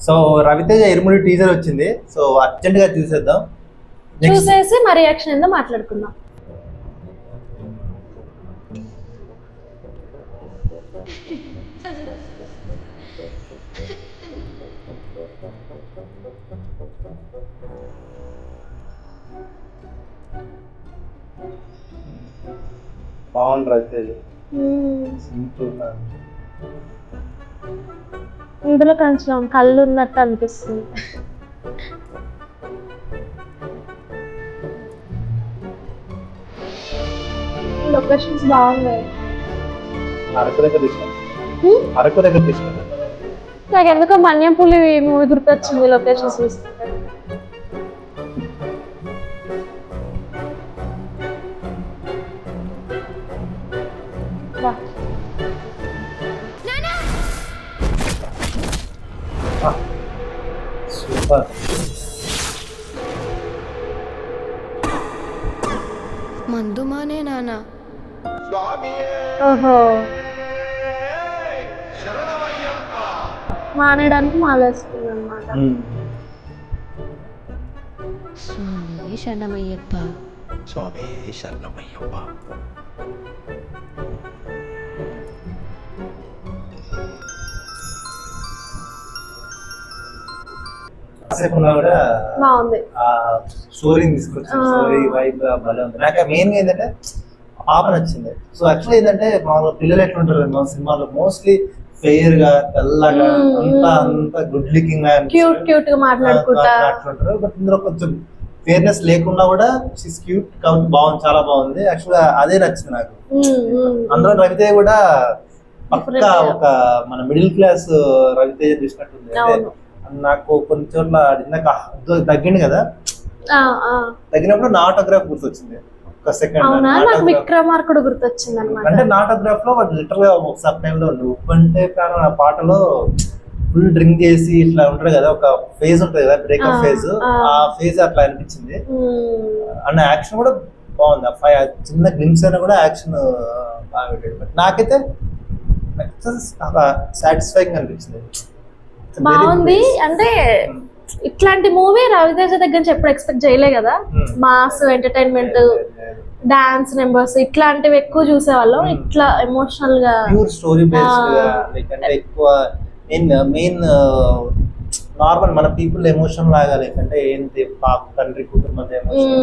So Raviteja ఇరుముడి teaser వచ్చింది. So urgent గా చూసేద్దాం. చూసేసి మా రియాక్షన్ ఏందో మాట్లాడుకుందాం. బాగుంది రవితేజ. సింపుల్. ఇందులో కొంచెం కళ్ళు ఉన్నట్టు అనిపిస్తుంది. లొకేషన్స్ బాగున్నాయి. అరకు దగ్గర తీసుకుంటా. నాకు ఎందుకో మన్యంపల్లి మూవీ గుర్తొచ్చింది లొకేషన్స్ చూస్తే. సూపర్. మందు మానే నానా. ఓహో, మానేయడానికి మాలేస్తుంది అనమాట. స్వామి శరణమయ్యప్ప. స్వామి శరణమయ్యప్ప. కూడా బాగుంది. స్టోరీని తీసుకొచ్చి స్టోరీ వైబ్ భలే ఉంది. నాకు మెయిన్ గా ఏంటంటే పాప నచ్చింది. సో యాక్చువల్లీ ఏంటంటే మామూలు పిల్లలు ఎట్లుంటారు మా సినిమాలో మోస్ట్లీ ఫెయిర్ గా తెల్లగా అంత గుడ్ లుకింగ్ క్యూట్ క్యూట్ గా మాట్లాడుకుంటారు. బట్ ఇందులో కొంచెం ఫేర్నెస్ లేకుండా కూడా షీస్ క్యూట్ కాబట్టి బాగుంది, చాలా బాగుంది. యాక్చువల్గా అదే నచ్చింది నాకు. అందులో రవితేజ కూడా పక్కా ఒక మన మిడిల్ క్లాస్ రవితేజ చూసినట్టుంది. నాకు కొన్ని చోట్ల ఇందాక తగ్గింది కదా, తగ్గినప్పుడు నా ఆటోగ్రాఫ్ గుర్తొచ్చింది. ఒక సెకండ్ విక్రమార్కుడు గుర్తొచ్చింది అనమాట. అంటే నా ఆటోగ్రాఫ్ లో వాడు లిటరల్ గా ఒకసారి టైంలో నువ్వంటే ప్రాణం ఆ పాటలో ఫుల్ డ్రింక్ చేసి ఇట్లా ఉంటాడు కదా, ఒక ఫేజ్ ఉంటుంది కదా బ్రేకప్ ఫేజ్, ఆ ఫేజ్ అట్లా అనిపించింది. అండ్ యాక్షన్ కూడా బాగుంది. చిన్న గ్లిమ్స్ అయినా కూడా యాక్షన్ బాగా పెట్టాడు. బట్ నాకైతే సాటిస్ఫైయింగ్ అనిపించింది. బాగుంది. అంటే ఇట్లాంటి మూవీ రవితేజ దగ్గర నుంచి ఎప్పుడు ఎక్స్పెక్ట్ చేయలే కదా. మాస్ ఎంటర్టైన్మెంట్, డాన్స్ నెంబర్స్ ఇట్లాంటివి ఎక్కువ చూసేవాళ్ళం. ఇట్లా ఎమోషనల్ గా ప్యూర్ స్టోరీ బేస్డ్ గా లేకంటే ఎక్కువ మెయిన్ నార్మల్ మన పీపుల్ ఎమోషన్ లాగా లేకంటే ఏంటి పాప తండ్రి కూతురు మధ్య ఎమోషన్.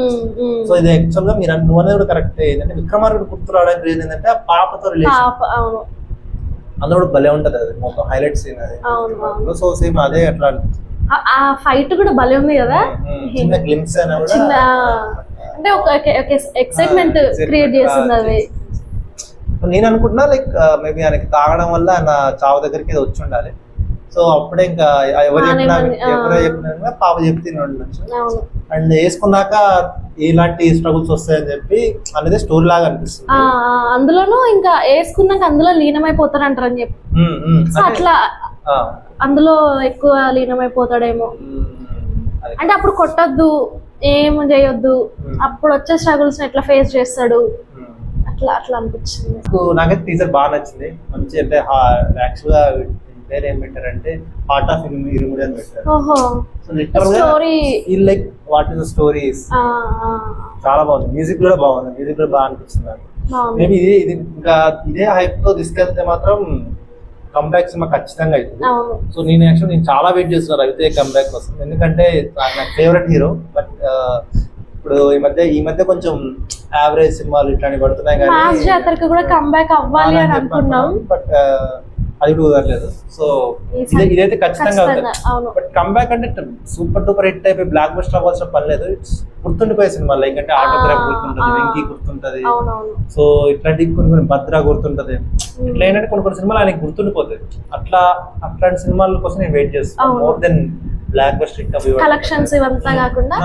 సో ఇది యాక్చువల్ గా మీరు నువ్వు అనేది కూడా కరెక్ట్. ఏంటంటే విక్రమార్కుడు గుర్తు రావడానికి రీజన్ ఏంటంటే ఆ పాపతో రిలేషన్ అందులో కూడా భలే ఉంటది. అది మొత్తం హైలైట్ సీన్ అది. సో సేమ్ అదే అట్లా ఆ ఫైట్ కూడా భలే ఉంది కదా. చిన్న గ్లిమ్స్ అయినా కూడా అంటే ఒక ఎక్సైట్మెంట్ క్రియేట్ చేస్తుంది అది. నేను అనుకుంటున్నా లైక్ మేబీ ఆయనకి తాగడం వల్ల ఆయన చావు దగ్గరికి వచ్చి ఉండాలి. సో అప్పుడే ఇంకా ఎవరు చెప్పినా పాప చెప్తే ఉండొచ్చు. అండ్ వేసుకున్నాక ఎలాంటి స్ట్రగుల్స్ వస్తాయని చెప్పి అనేది స్టోరీ లాగా అనిపిస్తుంది. అందులోనూ ఇంకా వేసుకున్నాక అందులో లీనమైపోతాడు అంటారని చెప్పి అట్లా అందులో ఎక్కువ లీనమైపోతాడేమో. అంటే అప్పుడు కొట్టద్దు, ఏం చేయొద్దు, అప్పుడు వచ్చే స్ట్రగుల్స్ ఎట్లా ఫేస్ చేస్తాడు, అట్లా అట్లా అనిపించింది. నాకైతే టీజర్ బాగా నచ్చింది. మంచి అంటే యాక్చువల్ గా పేరు ఏం పెట్టారంటే హార్ట్ ఆఫ్ ఇరుముడి అని పెట్టారు. So literal like what is the stories. చాలా బాగుంది. మ్యూజిక్ కూడా బాగుంది. మ్యూజిక్ కూడా బాగా అనిపిస్తుంది నాకు. మేబీ ఇది ఇంకా ఇదే హైప్ తో తీసుకెళ్తే మాత్రం కంబ్యాక్ సినిమా ఖచ్చితంగా అవుతుంది. సో నేను చాలా వెయిట్ చేస్తున్నాను రవితేజ కంబ్యాక్ కోసం. ఎందుకంటే నాకు ఫేవరెట్ హీరో. బట్ ఇప్పుడు ఈ మధ్య కొంచెం యావరేజ్ సినిమాలు ఇట్లాంటివి పడుతున్నాయి కానీ జాతరకు కూడా కంబ్యాక్ అవ్వాలి అని అనుకున్నాం. బట్ అది కూడా కుదరలేదు. సో ఇదైతే ఖచ్చితంగా అవుతుంది. బట్ కంబ్యాక్ అంటే సూపర్ డూపర్ హిట్ అయిపోయి బ్లాక్ బస్టర్ అవ్వాల్సిన పని లేదు. ఇట్స్ గుర్తుండిపోయే సినిమా లైక్ అంటే ఆటోగ్రాఫ్ గుర్తుంటది, వెంకీ గుర్తుంటది. సో ఇట్లాంటి కొన్ని భద్ర గుర్తుంటది. ఇట్లా ఏంటంటే కొన్ని సినిమాలు ఆయనకి గుర్తుండిపోతాయి. అట్లాంటి సినిమాల కోసం నేను వెయిట్ చేస్తాను. More than block buster collections ఇవంతా కాకుండా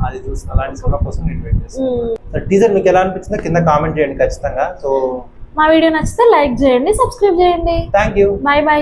అది చూస్తాను. అలాంటి సినిమా కోసం నేను వెయిట్ చేస్తాను. టీజర్ మీకు ఎలా అనిపించిందో కింద కామెంట్ చేయండి ఖచ్చితంగా. సో మా వీడియో నచ్చితే లైక్ చేయండి, సబ్స్క్రైబ్ చేయండి. Thank you. By by.